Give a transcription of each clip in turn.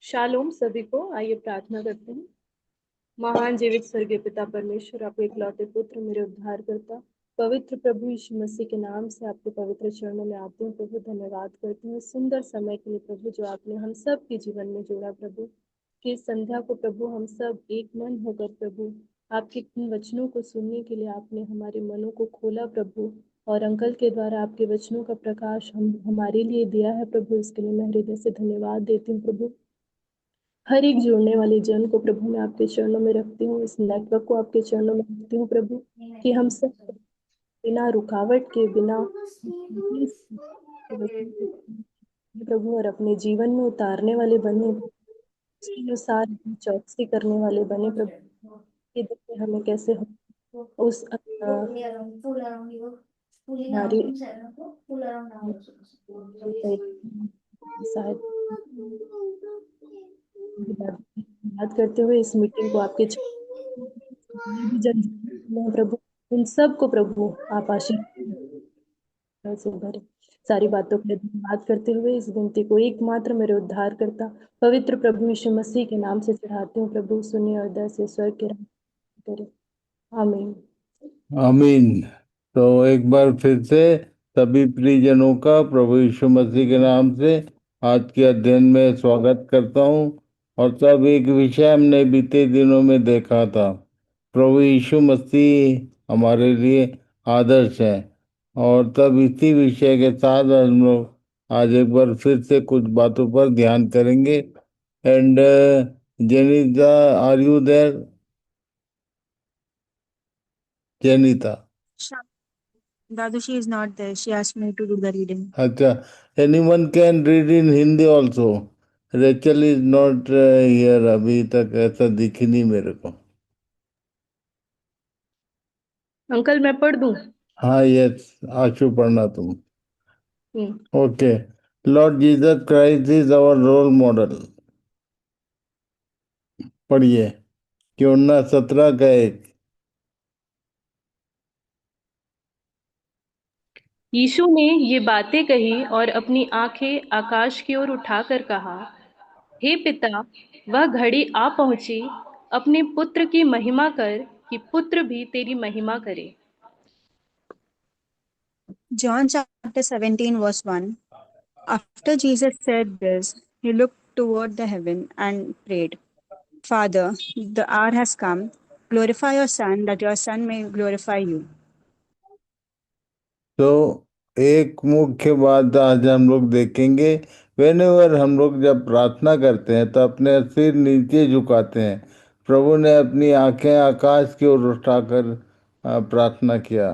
Shalom सभी को। आइए प्रार्थना करते हैं। महान जीवित स्वर्गीय पिता परमेश्वर, आपके इकलौते पुत्र, मेरे उद्धार करता पवित्र प्रभु यीशु मसीह के नाम से आपके पवित्र चरणों में आते हैं प्रभु। धन्यवाद करते हैं सुंदर समय के लिए प्रभु, जो आपने हम सब के जीवन में जोड़ा प्रभु। कि इस संध्या को प्रभु हम सब एक मन होकर प्रभु आपके इन वचनों को सुनने के लिए आपने हमारे मनों को खोला प्रभु। और अंकल के द्वारा आपके वचनों का प्रकाश हम हमारे लिए दिया है प्रभु। इसके लिए मैं हृदय से धन्यवाद देती हूँ प्रभु। हर एक जुड़ने वाले जन को प्रभु मैं आपके चरणों में रखती हूँ, इस नेटवर्क को आपके चरणों में रखती हूँ प्रभु। कि हम सब बिना रुकावट के, बिना प्रभु और अपने जीवन में उतारने वाले बने, उसके अनुसार अपनी चौकसी करने वाले बने प्रभु। ये देखिए हमें कैसे हम उस हमारी सहायता बात करते हुए इस मीटिंग को आपके जितने भी जन हैं प्रभु, उन सब को प्रभु आप आशीर्वाद से भरे। सारी बातों के लिए धन्यवाद करते हुए इस विनती को एकमात्र मेरे उद्धार करता पवित्र प्रभु यीशु मसीह के नाम से चढ़ाती हूँ प्रभु। सुनिए और दया से स्वर्ग के राज करे। आमीन। आमीन। तो एक बार फिर से सभी प्रियजनों का प्रभु यीशु मसीह के नाम से आज के अध्ययन में स्वागत करता हूँ। और सब एक विषय हमने बीते दिनों में देखा था, प्रभु यीशु मसीह हमारे लिए आदर्श है। और तब इसी विषय के साथ हम लोग आज एक बार फिर से कुछ बातों पर ध्यान करेंगे। And Jenita, are you there? Jenita, Dadu, she is not there. She asked me to do the reading. अच्छा, anyone can read in Hindi also. Rachel is not here, अभी तक ऐसा दिख ही नहीं मेरे को। अंकल मैं पढ़ दूं? हाँ, यस, आशु पढ़ना तुम। Hmm. Okay. Lord Jesus Christ is our role model. पढ़िए। क्योंना 17 का 1। यीशु ने ये बातें कही और अपनी आंखें आकाश की ओर उठाकर कहा, हे पिता, वह घड़ी आ पहुंची, अपने पुत्र की महिमा कर कि पुत्र भी तेरी महिमा करे। John chapter 17, verse 1. After Jesus said this, he looked toward the heaven and prayed, Father, the hour has come. Glorify your Son, that your Son may glorify you. तो एक मुख्य बात आज हम लोग देखेंगे। वेनेवर हम लोग जब प्रार्थना करते हैं तो अपने सिर नीचे झुकाते हैं। प्रभु ने अपनी आंखें आकाश की ओर उठाकर प्रार्थना किया।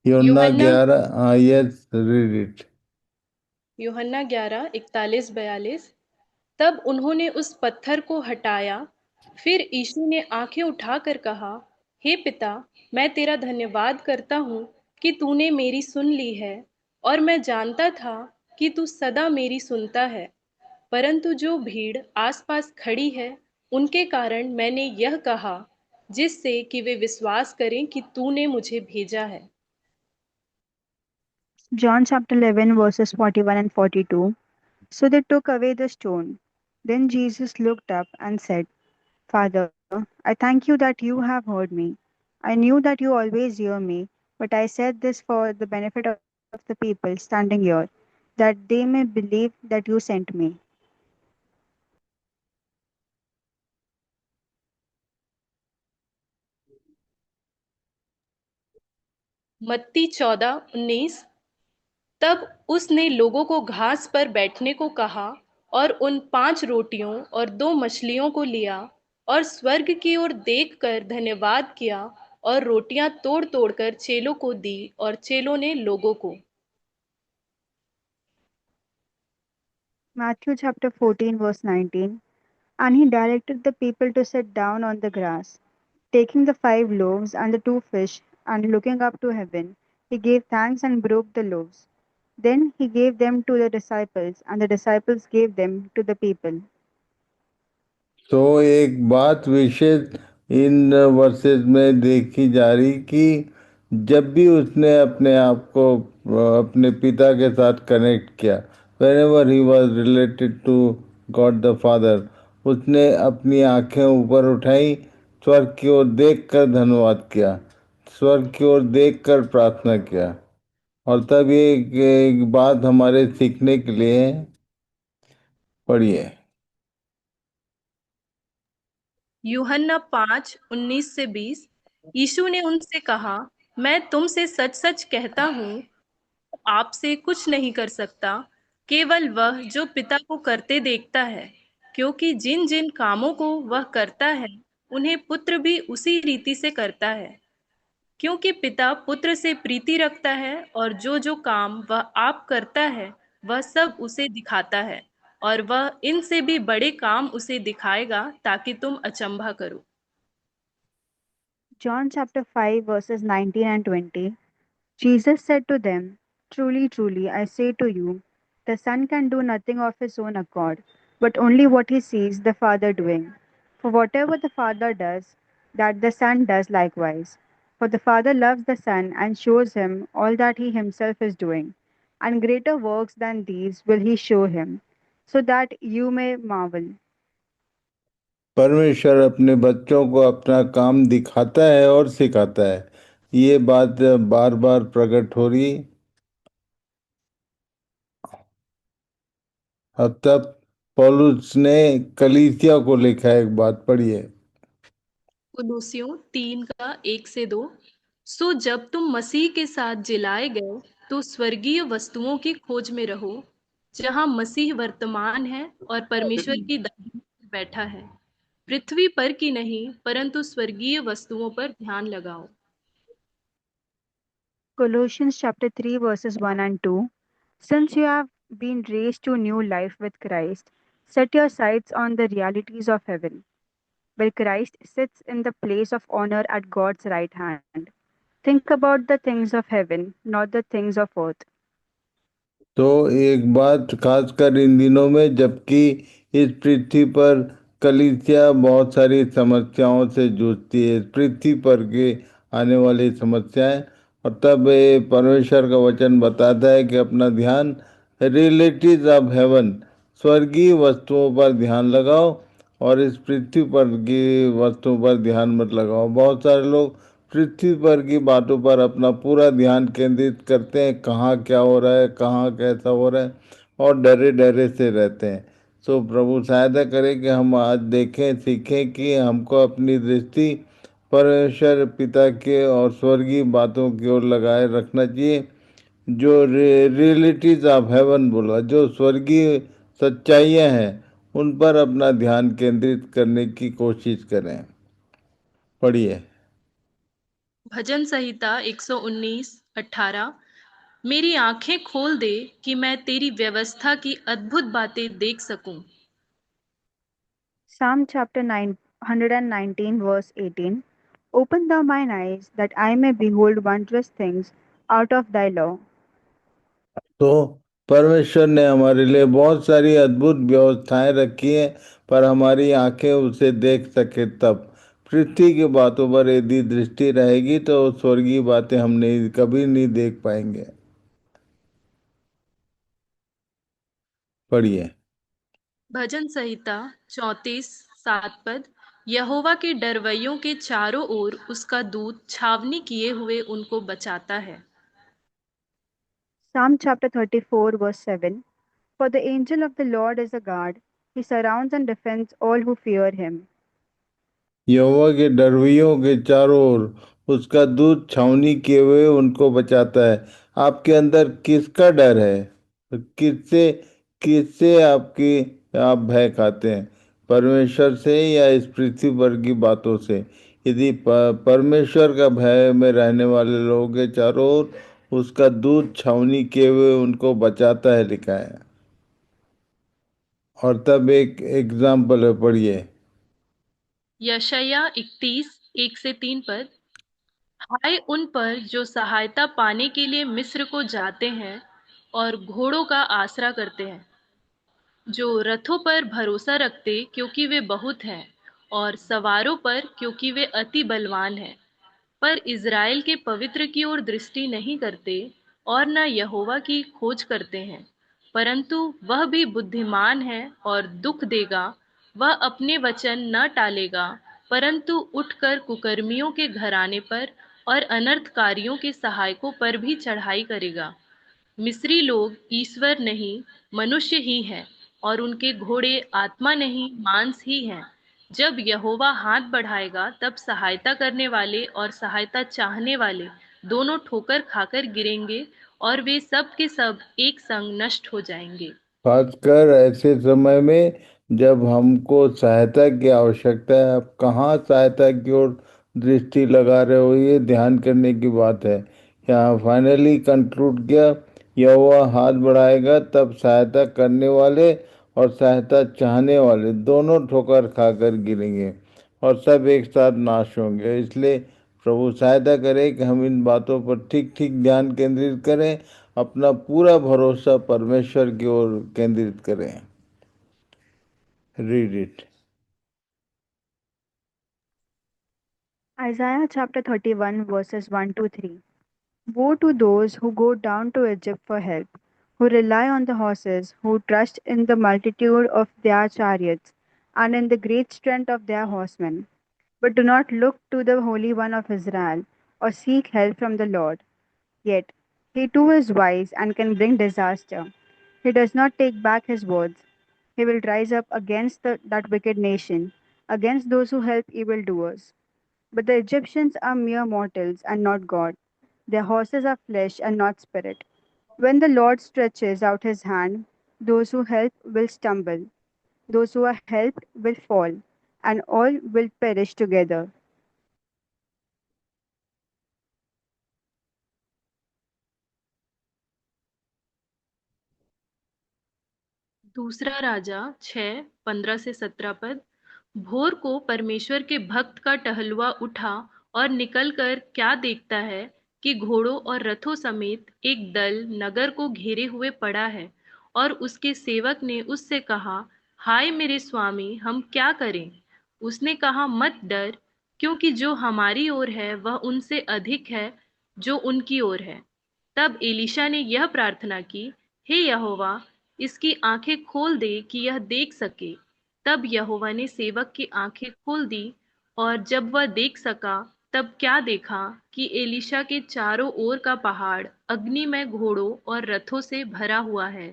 यूहन्ना यूहन्ना 11, हाँ, यस, रीड इट। यूहन्ना 11:41-42। तब उन्होंने उस पत्थर को हटाया। फिर यीशु ने आंखें उठाकर कहा, हे पिता, मैं तेरा धन्यवाद करता हूँ कि तूने मेरी सुन ली है। और मैं जानता था कि तू सदा मेरी सुनता है, परंतु जो भीड़ आसपास खड़ी है उनके कारण मैंने यह कहा, जिससे कि वे विश्वास करें कि तूने मुझे भेजा है। John chapter 11, verses 41 and 42. So they took away the stone. Then Jesus looked up and said, Father, I thank you that you have heard me. I knew that you always hear me, but I said this for the benefit of the people standing here, that they may believe that you sent me. मत्ती 14:19। तब उसने लोगों को घास पर बैठने को कहा और उन 5 रोटियों और 2 मछलियों को लिया और स्वर्ग की ओर देखकर धन्यवाद किया और रोटियां तोड़ तोड़कर चेलों को दी और चेलों ने लोगों को। Matthew chapter 14, verse 19. And he directed the people to sit down on the grass. Taking the 5 loaves and the 2 fish, and looking up to heaven, he gave thanks and broke the loaves. Then he gave them to the disciples, and the disciples gave them to the people. तो एक बात विशेष इन versus में देखी जा रही कि जब भी उसने अपने आप को अपने पिता के साथ कनेक्ट किया, whenever he was related to God the Father, उसने अपनी आंखें ऊपर उठाई, स्वर्ग की ओर देखकर धन्यवाद किया, स्वर्ग की ओर देखकर प्रार्थना किया। और तब ये एक बात हमारे सीखने के लिए है। पढ़िए। यूहन्ना 5:19-20। यीशु ने उनसे कहा, मैं तुमसे सच सच कहता हूँ, आपसे कुछ नहीं कर सकता, केवल वह जो पिता को करते देखता है, क्योंकि जिन जिन कामों को वह करता है उन्हें पुत्र भी उसी रीति से करता है, क्योंकि पिता पुत्र से प्रीति रखता है, और जो जो काम वह आप करता है वह सब उसे दिखाता है, और वह इनसे भी बड़े काम उसे दिखाएगा, ताकि तुम अचंभा करो। John chapter 5, verses 19 and 20. Jesus said to them, truly, truly, I say to you, the Son can do nothing of his own accord, but only what he sees the Father doing. For whatever the Father does, that the Son does likewise. For the Father loves the Son and shows him all that he himself is doing. And greater works than these will he show him, so that you may marvel. परमेश्वर अपने बच्चों को अपना काम दिखाता है और सिखाता है। ये बात बार बार प्रकट हो रही। अब तक पौलुस ने कलीसिया को लिखा है, एक बात पढ़िए। कुलुस्सियों 3:1-2। सो जब तुम मसीह के साथ जिलाए गए, तो स्वर्गीय वस्तुओं की खोज में रहो, जहां मसीह वर्तमान है और परमेश्वर की दाहिनी ओर बैठा है। पृथ्वी पर की नहीं, परंतु स्वर्गीय वस्तुओं पर ध्यान लगाओ। Colossians chapter 3, verses 1 and 2. Since you have been raised to new life with Christ, set your sights on the realities of heaven, where Christ sits in the place of honor at God's right hand. Think about the things of heaven, not the things of earth. तो एक बात खासकर इन दिनों में, जबकि इस पृथ्वी पर कलीसिया बहुत सारी समस्याओं से जूझती है, इस पृथ्वी पर के आने वाली समस्याएं, और तब ये परमेश्वर का वचन बताता है कि अपना ध्यान रियलिटीज ऑफ हेवन, स्वर्गीय वस्तुओं पर ध्यान लगाओ, और इस पृथ्वी पर की वस्तुओं पर ध्यान मत लगाओ। बहुत सारे लोग पृथ्वी पर की बातों पर अपना पूरा ध्यान केंद्रित करते हैं, कहाँ क्या हो रहा है, कहाँ कैसा हो रहा है, और डरे डरे से रहते हैं। सो प्रभु सहायता करे कि हम आज देखें, सीखें कि हमको अपनी दृष्टि परमेश्वर पिता के और स्वर्गीय बातों की ओर लगाए रखना चाहिए। जो रियलिटीज ऑफ हेवन बोला, जो स्वर्गीय सच्चाइयाँ हैं, उन पर अपना ध्यान केंद्रित करने की कोशिश करें। पढ़िए। भजन संहिता 119:18। मेरी आंखें खोल दे कि मैं तेरी व्यवस्था की अद्भुत बातें देख सकूं। Psalm chapter 919, verse 18. Open thou mine eyes, that I may behold wondrous things out of thy law. तो परमेश्वर ने हमारे लिए बहुत सारी अद्भुत व्यवस्थाएं रखी हैं, पर हमारी आंखें उसे देख सके तब। पृथ्वी की बातों पर यदि दृष्टि रहेगी तो स्वर्गीय बातें हम नहीं, कभी नहीं देख पाएंगे। पढ़िए। भजन संहिता 34:7 पद। यहोवा के डरवैयों के चारों ओर उसका दूत छावनी किए हुए उनको बचाता है। Psalm chapter 34, verse 7. For the angel of the Lord is a guard, he surrounds and defends all who fear him. यहोवा के डरवैयों के चारों ओर उसका दूत छावनी किए हुए उनको बचाता है। आपके अंदर किसका डर है? किससे किससे आप भय खाते हैं? परमेश्वर से या इस पृथ्वी पर की बातों से? यदि परमेश्वर का भय में रहने वाले लोगों के चारों ओर उसका दूत छावनी किए हुए उनको बचाता है, लिखा है। और तब एक एग्जाम्पल है, पढ़िए। यशायाह 31:1-3 पद। हाय उन पर जो सहायता पाने के लिए मिस्र को जाते हैं और घोड़ों का आसरा करते हैं, जो रथों पर भरोसा रखते क्योंकि वे बहुत हैं, और सवारों पर क्योंकि वे अति बलवान हैं, पर इज़राइल के पवित्र की ओर दृष्टि नहीं करते और न यहोवा की खोज करते हैं। परंतु वह भी बुद्धिमान है और दुख देगा। वह अपने वचन न टालेगा, परंतु उठकर कुकर्मियों के घराने पर और अनर्थकारियों के सहायकों पर भी चढ़ाई करेगा। मिस्री लोग ईश्वर नहीं, मनुष्य ही हैं, और उनके घोड़े आत्मा नहीं, मांस ही हैं। जब यहोवा हाथ बढ़ाएगा, तब सहायता करने वाले और सहायता चाहने वाले दोनों ठोकर खाकर गिरेंगे, और वे सब के सब एक संग नष्ट हो जाएंगे। खासकर ऐसे समय में जब हमको सहायता की आवश्यकता है, आप कहाँ सहायता की ओर दृष्टि लगा रहे हो, ये ध्यान करने की बात है। यहाँ फाइनली कंक्लूड किया, यहोवा हाथ बढ़ाएगा तब सहायता करने वाले और सहायता चाहने वाले दोनों ठोकर खाकर गिरेंगे और सब एक साथ नाश होंगे। इसलिए प्रभु सहायता करे कि हम इन बातों पर ठीक ठीक ध्यान केंद्रित करें, अपना पूरा भरोसा परमेश्वर की ओर केंद्रित करें। Read it. Isaiah chapter 31, verses 1 to 3. Woe to those who go down to Egypt for help, who rely on the horses, who trust in the multitude of their chariots, and in the great strength of their horsemen, but do not look to the Holy One of Israel, or seek help from the Lord. Yet he too is wise and can bring disaster. He does not take back his words. He will rise up against that wicked nation, against those who help evildoers. But the Egyptians are mere mortals and not God. Their horses are flesh and not spirit. When the Lord stretches out his hand, those who help will stumble, those who are helped will fall, and all will perish together. दूसरा राजा 6:15 से 17 पद। भोर को परमेश्वर के भक्त का टहलुआ उठा और निकलकर क्या देखता है कि घोड़ों और रथों समेत एक दल नगर को घेरे हुए पड़ा है। और उसके सेवक ने उससे कहा, हाय मेरे स्वामी, हम क्या करें? उसने कहा, मत डर, क्योंकि जो हमारी ओर है वह उनसे अधिक है जो उनकी ओर है। तब एलीशा ने यह प्रार्थना की, हे यहोवा, इसकी आंखें खोल दे कि यह देख सके। तब यहोवा ने सेवक की आंखें खोल दी, और जब वह देख सका, तब क्या देखा कि एलीशा के चारों ओर का पहाड़ अग्नि में घोड़ों और रथों से भरा हुआ है।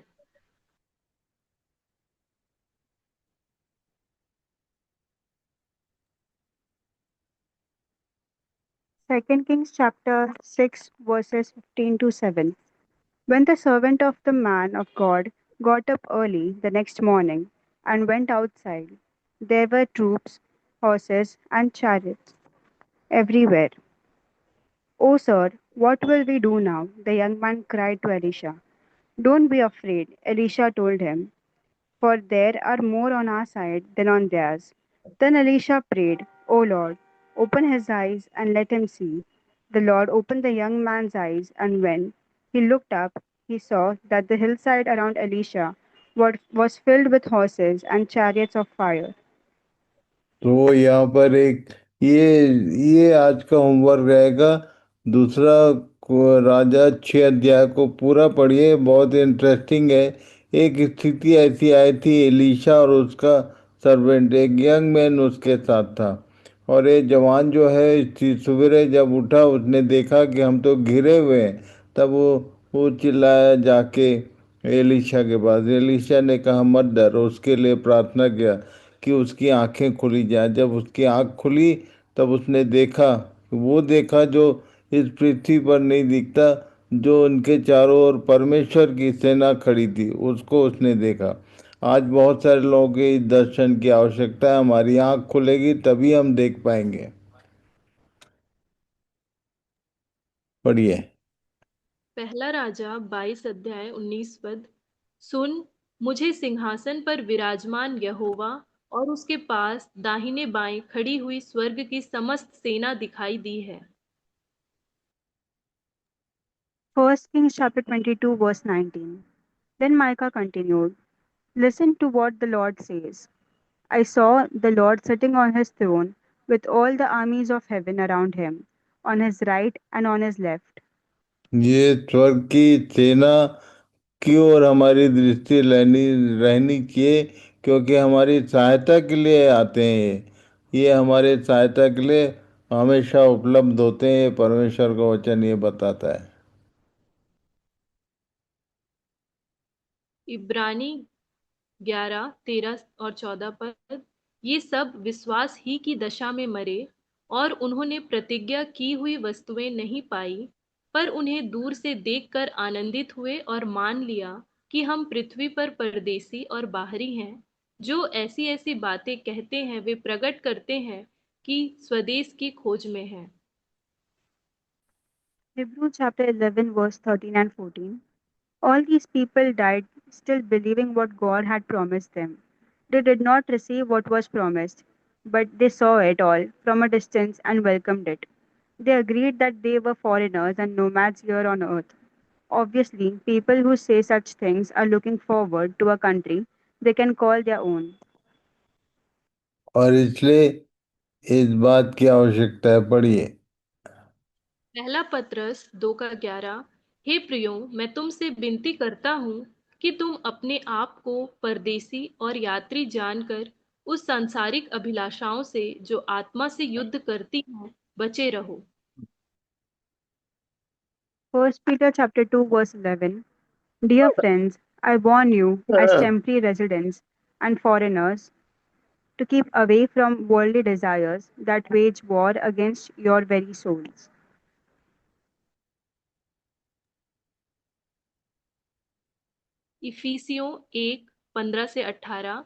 Second Kings chapter 6 verses 15 to 7. When the servant of the man of God got up early the next morning and went outside, there were troops, horses, and chariots everywhere. Oh, sir, what will we do now? The young man cried to Elisha. Don't be afraid, Elisha told him, for there are more on our side than on theirs. Then Elisha prayed, O Lord, open his eyes and let him see. The Lord opened the young man's eyes, and when he looked up, he saw that the hillside around Elisha was filled with horses and chariots of fire. तो यहाँ पर एक ये आज का homework रहेगा। दूसरा राजा 6 अध्याय को पूरा पढ़िए, बहुत इंटरेस्टिंग है। एक स्थिति ऐसी आई थी, एलीशा और उसका सर्वेंट, एक यंग मैन उसके साथ था। और ये जवान जो है, सवेरे जब उठा उसने देखा कि हम तो घिरे हुए हैं। तब वो चिल्लाया जाके एलीशा के पास। एलीशा ने कहा, मत डर, उसके लिए प्रार्थना किया कि उसकी आंखें खुली जाए। जब उसकी आंख खुली, तब उसने देखा, वो देखा जो इस पृथ्वी पर नहीं दिखता, जो उनके चारों ओर परमेश्वर की सेना खड़ी थी, उसको उसने देखा। आज बहुत सारे लोगों के इस दर्शन की आवश्यकता है। हमारी आंख खुलेगी तभी हम देख पाएंगे। पढ़िए। पहला राजा 22 अध्याय 19 पद। सुन, मुझे सिंहासन पर विराजमान यहोवा और उसके पास दाहिने बाएं खड़ी हुई स्वर्ग की समस्त सेना दिखाई दी है। First Kings chapter 22 verse 19. Then Micah continued, listen to what the Lord says. I saw the Lord sitting on his throne with all the armies of heaven around him. on his right and on his left. ये स्वर्ग की सेना की ओर हमारी दृष्टि रहनी रहनी चाहिए, क्योंकि हमारी सहायता के लिए आते हैं। ये हमारे सहायता के लिए हमेशा उपलब्ध होते हैं, परमेश्वर का वचन ये बताता है। इब्रानी 11:13 और 14 पद, ये सब विश्वास ही की दशा में मरे और उन्होंने प्रतिज्ञा की हुई वस्तुएं नहीं पाई, पर उन्हें दूर से देखकर आनंदित हुए और मान लिया कि हम पृथ्वी पर परदेसी और बाहरी हैं। जो ऐसी ऐसी बातें कहते हैं वे प्रकट करते हैं कि स्वदेश की खोज में हैं। Hebrews chapter 11, verse 13 and 14. All these people died still believing what God had promised them. They did not receive what was promised, but they saw it all from a distance and welcomed it. They agreed that they were foreigners and nomads here on earth. Obviously, people who say such things are looking forward to a country they can call their own. और इसलिए इस बात की आवश्यकता है, पढ़िए। पहला पत्रस 2:11। हे प्रियो, मैं तुमसे विनती करता हूँ कि तुम अपने आप को परदेसी और यात्री जानकर उस सांसारिक अभिलाषाओं से जो आत्मा से युद्ध करती हैं बचे रहो। First Peter chapter 2 verse 11. Dear friends, I warn you as temporary residents and foreigners to keep away from worldly desires that wage war against your very souls. इफिसियों 1:15 से 18।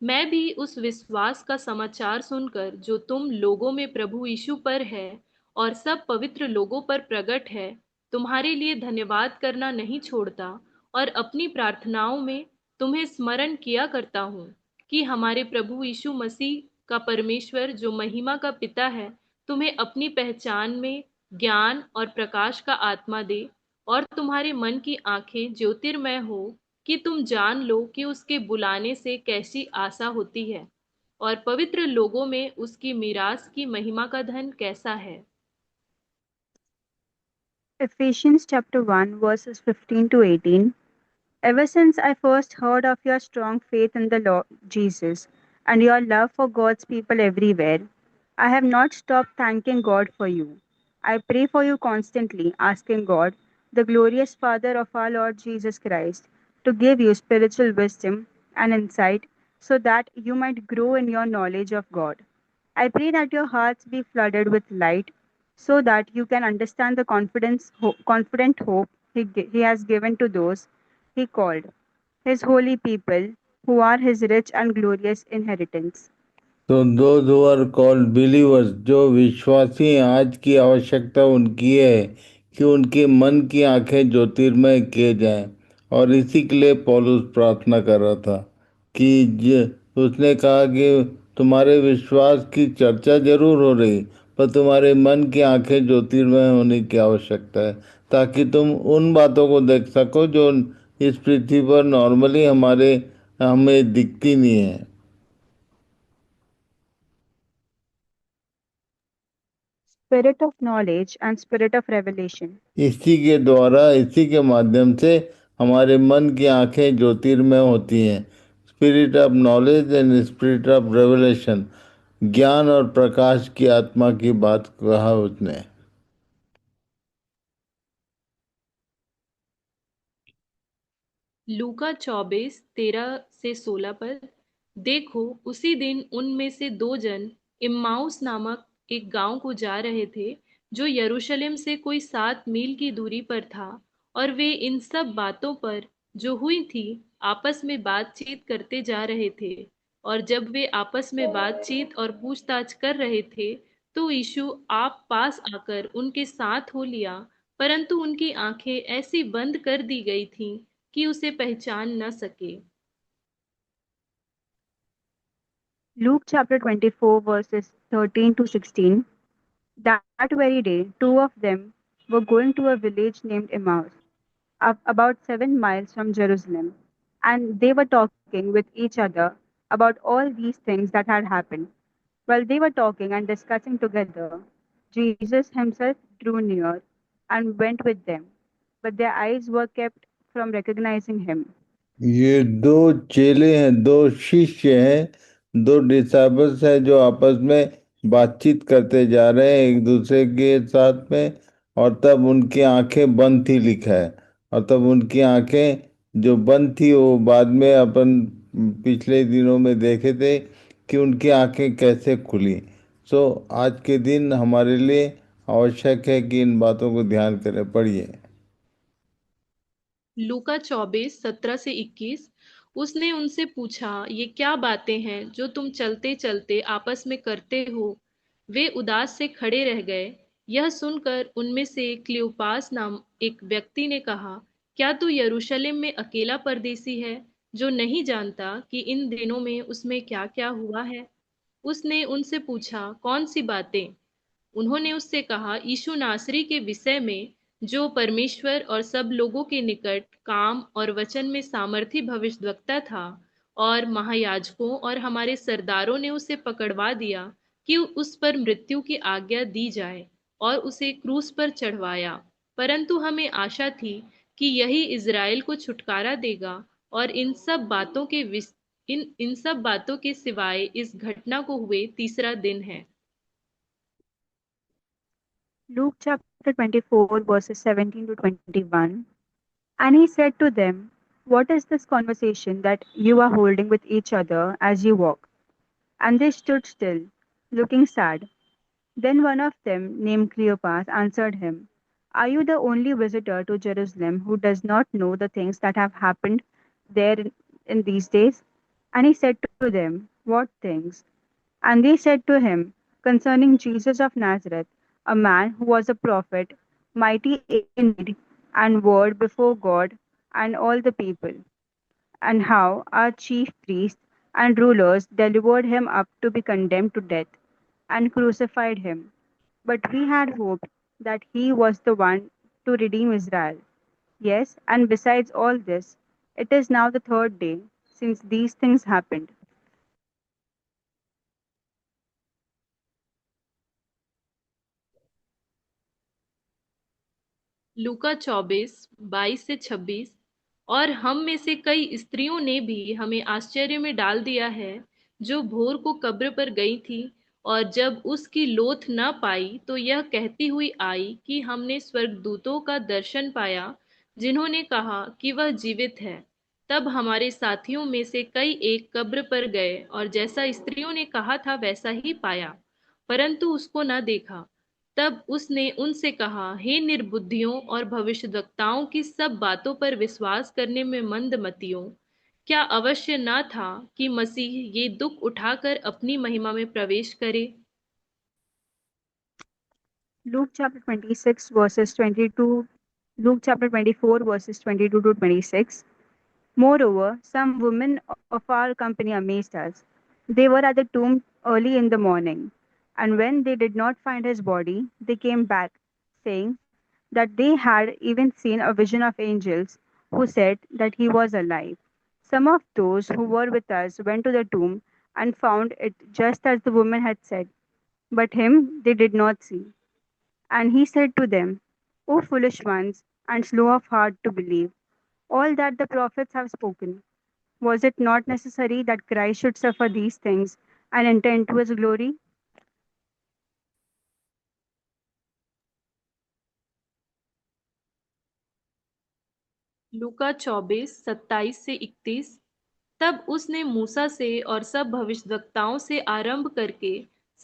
मैं भी उस विश्वास का समाचार सुनकर जो तुम लोगों में प्रभु यीशु पर है और सब पवित्र लोगों पर प्रकट है, तुम्हारे लिए धन्यवाद करना नहीं छोड़ता और अपनी प्रार्थनाओं में तुम्हें स्मरण किया करता हूँ कि हमारे प्रभु यीशु मसीह का परमेश्वर जो महिमा का पिता है, तुम्हें अपनी पहचान में ज्ञान और प्रकाश का आत्मा दे और तुम्हारे मन की आंखें ज्योतिर्मय हो कि तुम जान लो कि उसके बुलाने से कैसी आशा होती है और पवित्र लोगों में उसकी मीरास की महिमा का धन कैसा है। Ephesians chapter 1 verses 15 to 18. Ever since I first heard of your strong faith in the Lord Jesus and your love for God's people everywhere, I have not stopped thanking God for you. I pray for you constantly, asking God, the glorious Father of our Lord Jesus Christ, to give you spiritual wisdom and insight so that you might grow in your knowledge of God. I pray that your hearts be flooded with light so that you can understand the confident hope he has given to those he called, his holy people, who are his rich and glorious inheritance. तो those who are called believers, जो विश्वासी हैं, आज की आवश्यकता उनकी है कि उनके मन की आंखें ज्योतिर्मय किए जाएं। और इसी के लिए पौलुस प्रार्थना कर रहा था कि उसने कहा कि तुम्हारे विश्वास की चर्चा जरूर हो रही, पर तुम्हारे मन की आंखें ज्योतिर्मय होने की आवश्यकता है, ताकि तुम उन बातों को देख सको जो इस पृथ्वी पर नॉर्मली हमें दिखती नहीं है। Spirit of knowledge and spirit of revelation. इसी के द्वारा, इसी के माध्यम से हमारे मन की आंखें ज्योतिर्मय होती हैं। Spirit of knowledge and spirit of revelation, ज्ञान और प्रकाश की आत्मा की बात कहा उसने। लूका 24:13 से 16 पर। देखो, उसी दिन उनमें से दो जन इम्माउस नामक एक गांव को जा रहे थे, जो यरूशलेम से कोई 7 मील की दूरी पर था, और वे इन सब बातों पर जो हुई थी आपस में बातचीत करते जा रहे थे। और जब वे आपस में बातचीत और पूछताछ कर रहे थे, तो यीशु आप पास आकर उनके साथ हो लिया, परंतु उनकी आंखें ऐसी बंद कर दी गई थीं कि उसे पहचान न सके। Luke chapter 24, verses 13 to 16. That very day, two of them were going to a village named Emmaus, about 7 miles from Jerusalem, and they were talking with each other about all these things that had happened. While they were talking and discussing together, Jesus himself drew near and went with them, but their eyes were kept from recognizing him. ये दो चेले हैं, दो शिष्य हैं, दो disciples हैं जो आपस में बातचीत करते जा रहे हैं एक दूसरे के साथ में। और तब उनकी आंखें बंद थी लिखा है। और तब उनकी आंखें जो बंद थी वो बाद में अपन पिछले दिनों में देखे थे कि उनकी आंखें कैसे खुली। सो आज के दिन हमारे लिए आवश्यक है कि इन बातों को ध्यान करें। पढ़िए। लूका 24:17 से 21। उसने उनसे पूछा, ये क्या बातें हैं जो तुम चलते चलते आपस में करते हो? वे उदास से खड़े रह गए। यह सुनकर उनमें से क्लियोपास नाम एक व्यक्ति ने कहा, क्या तू यरूशलेम में अकेला परदेसी है, जो नहीं जानता कि इन दिनों में उसमें क्या क्या हुआ है? उसने उनसे पूछा, कौन सी बातें? उन्होंने उससे कहा, यीशु नासरी के विषय में, जो परमेश्वर और सब लोगों के निकट काम और वचन में सामर्थी भविष्यद्वक्ता था। और महायाजकों और हमारे सरदारों ने उसे पकड़वा दिया कि उस पर मृत्यु की आज्ञा दी जाए और उसे क्रूस पर चढ़वाया। परंतु हमें आशा थी कि यही इज़राइल को छुटकारा देगा। और इन सब बातों के सिवाय इस घटना को हुए तीसरा दिन है। Luke chapter 24, verses 17 to 21. And he said to them, what is this conversation that you are holding with each other as you walk? And they stood still, looking sad. Then one of them, named Cleopas, answered him, are you the only visitor to Jerusalem who does not know the things that have happened there in these days? And he said to them, what things? And they said to him, concerning Jesus of Nazareth, a man who was a prophet, mighty in deed and word before God and all the people, and how our chief priests and rulers delivered him up to be condemned to death and crucified him. But we had hoped that he was the one to redeem Israel. Yes, and besides all this, it is now the third day since these things happened. लूका 24:22 से 26। और हम में से कई स्त्रियों ने भी हमें आश्चर्य में डाल दिया है, जो भोर को कब्र पर गई थी, और जब उसकी लोथ न पाई तो यह कहती हुई आई कि हमने स्वर्गदूतों का दर्शन पाया, जिन्होंने कहा कि वह जीवित है। तब हमारे साथियों में से कई एक कब्र पर गए और जैसा स्त्रियों ने कहा था वैसा ही पाया, परंतु उसको न देखा। तब उसने उनसे कहा, हे निर्बुद्धियों और भविष्यद्वक्ताओं की सब बातों पर विश्वास करने में मंदमतियों, क्या अवश्य न था कि मसीह ये दुख उठाकर अपनी महिमा में प्रवेश करे? Luke chapter 26, verses 22, Luke chapter 24, verses 22 to 26. Moreover, some women of our company amazed us. They were at the tomb early in the morning, and when they did not find his body, they came back, saying that they had even seen a vision of angels who said that he was alive. Some of those who were with us went to the tomb and found it just as the woman had said, but him they did not see. And he said to them, O foolish ones, and slow of heart to believe all that the prophets have spoken. Was it not necessary that Christ should suffer these things and enter into his glory? लूका 24:27 से 31। तब उसने मूसा से और सब भविष्यद्वक्ताओं से आरंभ करके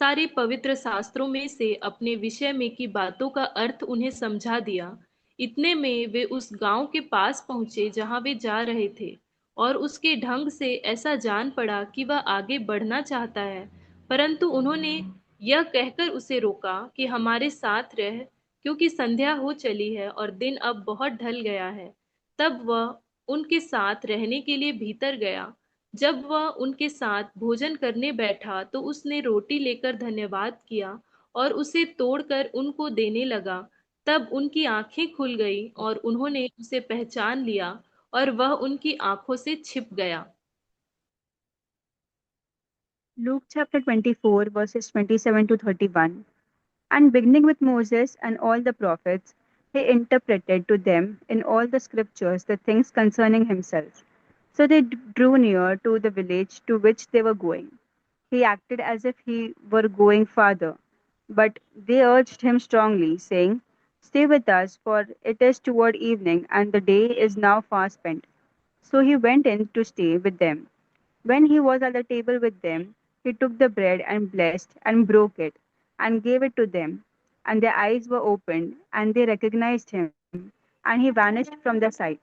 सारे पवित्र शास्त्रों में से अपने विषय में की बातों का अर्थ उन्हें समझा दिया। इतने में वे उस गांव के पास पहुंचे जहां वे जा रहे थे, और उसके ढंग से ऐसा जान पड़ा कि वह आगे बढ़ना चाहता है। परंतु उन्होंने यह कहकर उसे रोका कि हमारे साथ रह, क्योंकि संध्या हो चली है और दिन अब बहुत ढल गया है। तब वह उनके साथ रहने के लिए भीतर गया। जब वह उनके साथ भोजन करने बैठा तो उसने रोटी लेकर धन्यवाद किया और उसे तोड़कर उनको देने लगा। तब उनकी आंखें खुल गई और उन्होंने उसे पहचान लिया, और वह उनकी आंखों से छिप गया। Luke chapter 24, verses 27 to 31. And beginning with Moses and all the prophets, he interpreted to them in all the scriptures the things concerning himself. So they drew near to the village to which they were going. He acted as if he were going farther, but they urged him strongly, saying, "Stay with us, for it is toward evening, and the day is now far spent." So he went in to stay with them. When he was at the table with them, he took the bread and blessed and broke it and gave it to them. And their eyes were opened, and they recognized him, and he vanished from their sight.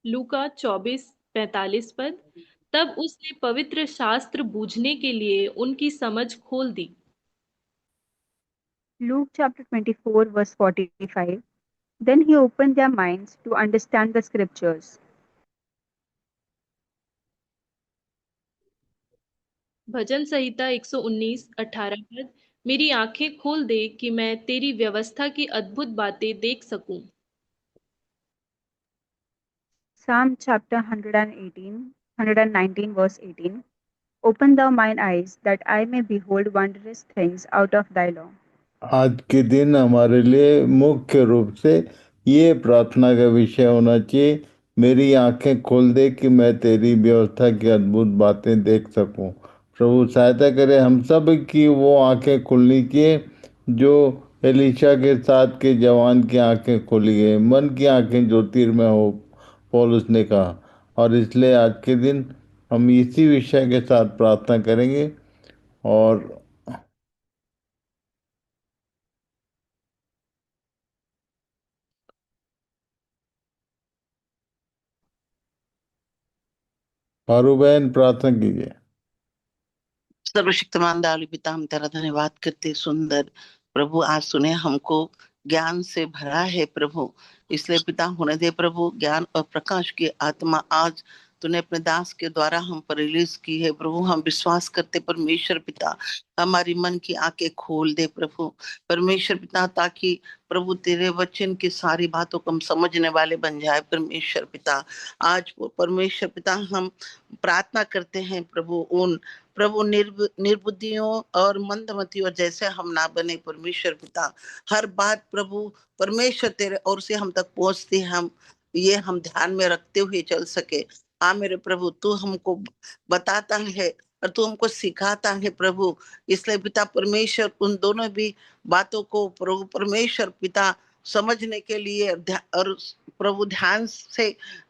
लूका 24:45 पद। तब उसने पवित्र शास्त्र बूझने के लिए उनकी समझ खोल दी। Luke chapter 24, verse 45. Then he opened their minds to understand the scriptures. भजन संहिता 119:18 पद। मेरी आंखें खोल दे कि मैं तेरी व्यवस्था की अद्भुत बातें देख सकूं। Psalm chapter 119, verse 18. Open thou mine eyes, that I may behold wondrous things out of thy law. आज के दिन हमारे लिए मुख्य रूप से ये प्रार्थना का विषय होना चाहिए, मेरी आंखें खोल दे कि मैं तेरी व्यवस्था की अद्भुत बातें देख सकूं। प्रभु सहायता करे हम सब की वो आंखें खुलनी चाहिए जो एलिशा के साथ के जवान की आंखें खोली गई, मन की आंखें ज्योतिर्मय हो, पौलुस ने कहा। और इसलिए आज के दिन हम इसी विषय के साथ प्रार्थना करेंगे। और पारू बहन प्रार्थना कीजिए। सर्वशक्तिमान दयालु पिता, हम तेरा धन्यवाद करते सुंदर प्रभु, आज सुने हमको ज्ञान से भरा है प्रभु, इसलिए पिता होने दे प्रभु ज्ञान और प्रकाश की आत्मा आज तूने अपने दास के द्वारा हम पर रिलीज की है प्रभु। हम विश्वास करते परमेश्वर पिता हमारी मन की आंखें खोल दे प्रभु परमेश्वर पिता, ताकि प्रभु तेरे वचन की सारी बातों को हम समझने वाले बन जाए परमेश्वर पिता। आज परमेश्वर पिता हम प्रार्थना करते हैं प्रभु उन प्रभु निर्बुद्धियों और मंदमतियों जैसे हम ना बने परमेश्वर पिता। हर बात प्रभु परमेश्वर तेरे ओर से हम तक पहुंचती है, हम ये हम ध्यान में रखते हुए चल सके। हाँ मेरे प्रभु, तू हमको बताता है और तू हमको सिखाता है प्रभु, इसलिए पिता परमेश्वर उन दोनों भी बातों को प्रभु परमेश्वर पिता समझने के लिए और प्रभु ध्यान से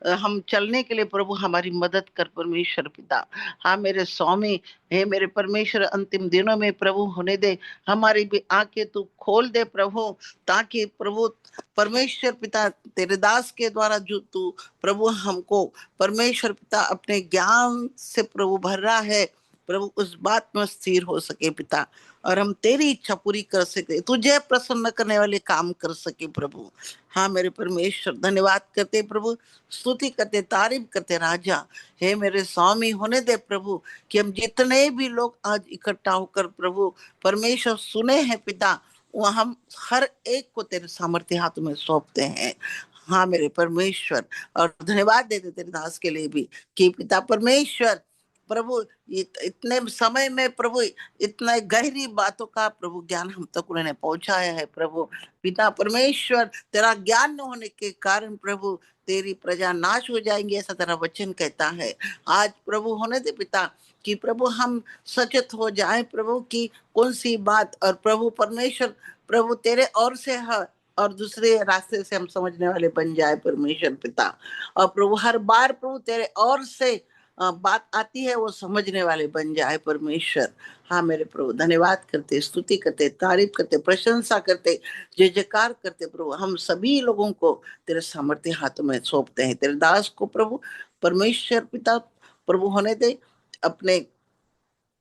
हम चलने के लिए प्रभु हमारी मदद कर परमेश्वर पिता। हाँ मेरे स्वामी, हे मेरे परमेश्वर, अंतिम दिनों में प्रभु होने दे हमारी भी आंखें तू खोल दे प्रभु, ताकि प्रभु परमेश्वर पिता तेरे दास के द्वारा जो तू प्रभु हमको परमेश्वर पिता अपने ज्ञान से प्रभु भर रहा है प्रभु, उस बात में स्थिर हो सके पिता, और हम तेरी इच्छा पूरी कर सके, तुझे प्रसन्न करने वाले काम कर सके प्रभु। हाँ मेरे परमेश्वर, धन्यवाद करते प्रभु, स्तुति करते, तारीफ करते राजा। हे मेरे स्वामी होने दे प्रभु कि हम जितने भी लोग आज इकट्ठा होकर प्रभु परमेश्वर सुने हैं पिता, वो हम हर एक को तेरे सामर्थ्य हाथ में सौंपते हैं। हाँ मेरे परमेश्वर, और धन्यवाद देते तेरे दास के लिए भी कि पिता परमेश्वर प्रभु इतने समय में प्रभु इतना गहरी बातों का प्रभु ज्ञान हम तक उन्होंने पहुंचाया है प्रभु। पिता परमेश्वर, तेरा ज्ञान न होने के कारण प्रभु तेरी प्रजा नाश हो जाएंगी, ऐसा तेरा वचन कहता है। आज प्रभु होने दे पिता कि प्रभु हम सचेत हो जाए प्रभु की कौन सी बात, और प्रभु परमेश्वर प्रभु तेरे ओर से है और दूसरे रास्ते से हम समझने वाले बन जाए परमेश्वर पिता। और प्रभु हर बार प्रभु तेरे ओर से बात आती है वो समझने वाले बन जाए परमेश्वर। हाँ मेरे प्रभु, धन्यवाद करते, स्तुति करते, तारीफ करते, प्रशंसा करते, जय जयकार करते प्रभु। हम सभी लोगों को तेरे सामर्थ्य हाथों में सौंपते हैं, तेरे दास को प्रभु परमेश्वर पिता प्रभु होने दे अपने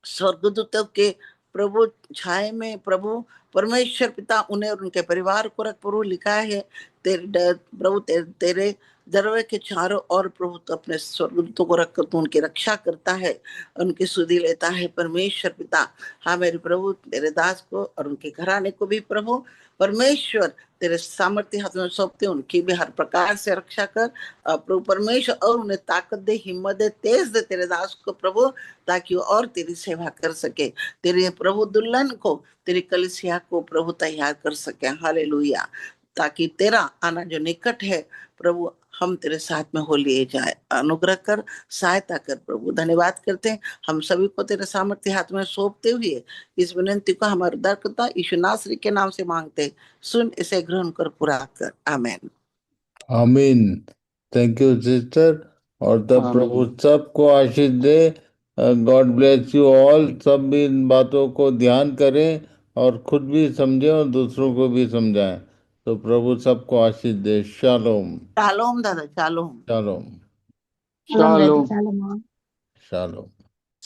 स्वर्गदूतों के प्रभु छाए में प्रभु परमेश्वर पिता उन्हें और उनके परिवार को रख प्रभु। लिखा है तेरे प्रभु तेरे दरवाजे के चारों ओर प्रभु तो अपने स्वर्गदूतों को रखकर तो उनकी रक्षा करता है, उनकी सुधि लेता है। परमेश्वर पिता, हाँ मेरे प्रभु तेरे दास को और उनके घराने को भी प्रभु परमेश्वर तेरे सामर्थ्य हाथ में सौंपते, उनकी भी हर प्रकार से रक्षा कर प्रभु परमेश्वर, और उन्हें ताकत दे, हिम्मत दे, तेज दे तेरे दास को प्रभु, ताकि वो और तेरी सेवा कर सके, तेरे प्रभु दुल्हन को, तेरी कलीसिया को प्रभु तैयार कर सके। हालेलुया। ताकि तेरा आना जो निकट है प्रभु, हम तेरे साथ में हो लिए जाए। अनुग्रह कर, सहायता कर प्रभु। धन्यवाद करते हैं, हम सभी को तेरे सामर्थ्य हाथ में सौंपते हुए इस विनंती को हमारे उद्धारकर्ता यीशु नासरी के नाम से मांगते, सुन इसे ग्रहण कर पूरा कर। आमीन। आमीन। Thank you sister. और तब प्रभु सबको आशीष दे। God bless you all. सब इन बातों को ध्यान करें और खुद भी समझें और दूसरों को भी समझाएं। तो प्रभु सबको आशीष दे। शालोम। शालोम दादा, shalom. Shalom. Shalom, Daddy. Shalom, Mom. Shalom.